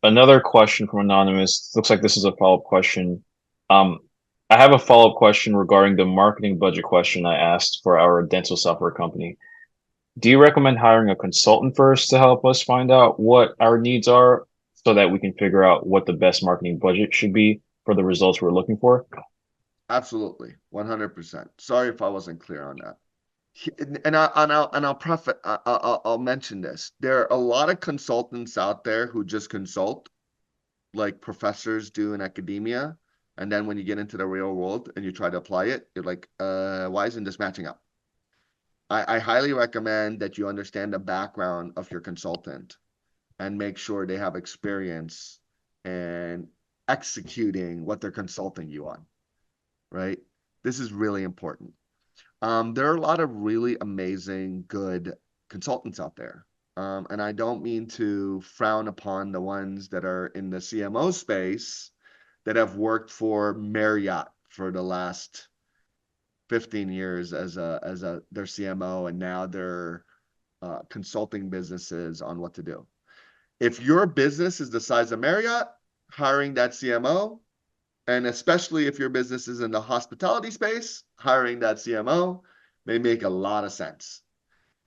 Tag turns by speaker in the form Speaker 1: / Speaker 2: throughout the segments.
Speaker 1: Another question from Anonymous. Looks like this is a follow-up question. Um, I have a follow-up question regarding the marketing budget question I asked for our dental software company. Do you recommend hiring a consultant first to help us find out what our needs are so that we can figure out what the best marketing budget should be for the results we're looking for?
Speaker 2: Absolutely, 100%. Sorry if I wasn't clear on that. And I'll preface, I'll mention this. There are a lot of consultants out there who just consult, like professors do in academia. And then when you get into the real world and you try to apply it, you're like, why isn't this matching up? I highly recommend that you understand the background of your consultant and make sure they have experience and executing what they're consulting you on, right? This is really important. There are a lot of really amazing, good consultants out there. And I don't mean to frown upon the ones that are in the CMO space that have worked for Marriott for the last 15 years as a their CMO, and now they're consulting businesses on what to do. If your business is the size of Marriott, hiring that CMO, and especially if your business is in the hospitality space, hiring that CMO may make a lot of sense.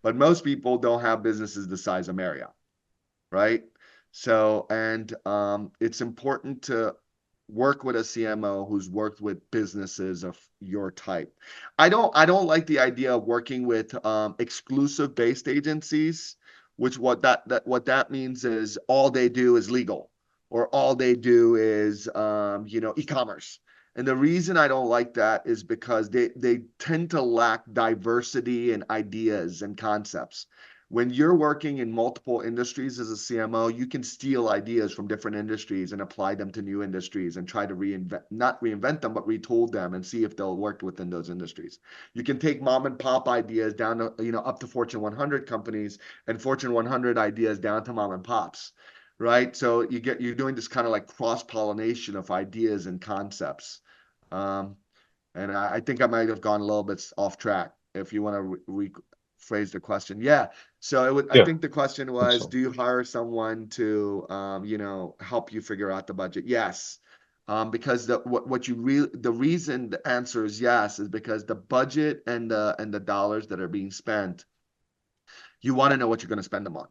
Speaker 2: But most people don't have businesses the size of Marriott, right? So, and it's important to work with a CMO who's worked with businesses of your type. I don't like the idea of working with exclusive based agencies, which what that means is all they do is legal or all they do is e-commerce. And the reason I don't like that is because they tend to lack diversity and ideas and concepts. When you're working in multiple industries as a CMO, you can steal ideas from different industries and apply them to new industries and try to not reinvent them, but retool them and see if they'll work within those industries. You can take mom and pop ideas down to, up to Fortune 100 companies and Fortune 100 ideas down to mom and pops, right? So you're doing this kind of like cross pollination of ideas and concepts. Um, and I think I might have gone a little bit off track. If you want to rephrase the question, yeah. So I
Speaker 1: Yeah,
Speaker 2: think the question
Speaker 1: I think
Speaker 2: was,
Speaker 1: so.
Speaker 2: do you hire someone to, help you figure out the budget? Yes. Because the reason the answer is yes is because the budget and the dollars that are being spent, you want to know what you're going to spend them on.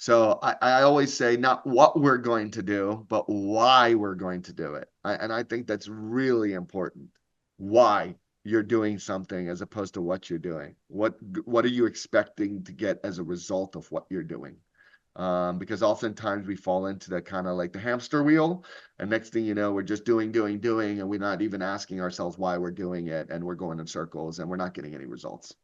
Speaker 2: So I always say not what we're going to do, but why we're going to do it. And I think that's really important. Why you're doing something as opposed to what you're doing. What are you expecting to get as a result of what you're doing? Because oftentimes we fall into the kind of like the hamster wheel, and next thing you know, we're just doing, and we're not even asking ourselves why we're doing it, and we're going in circles, and we're not getting any results.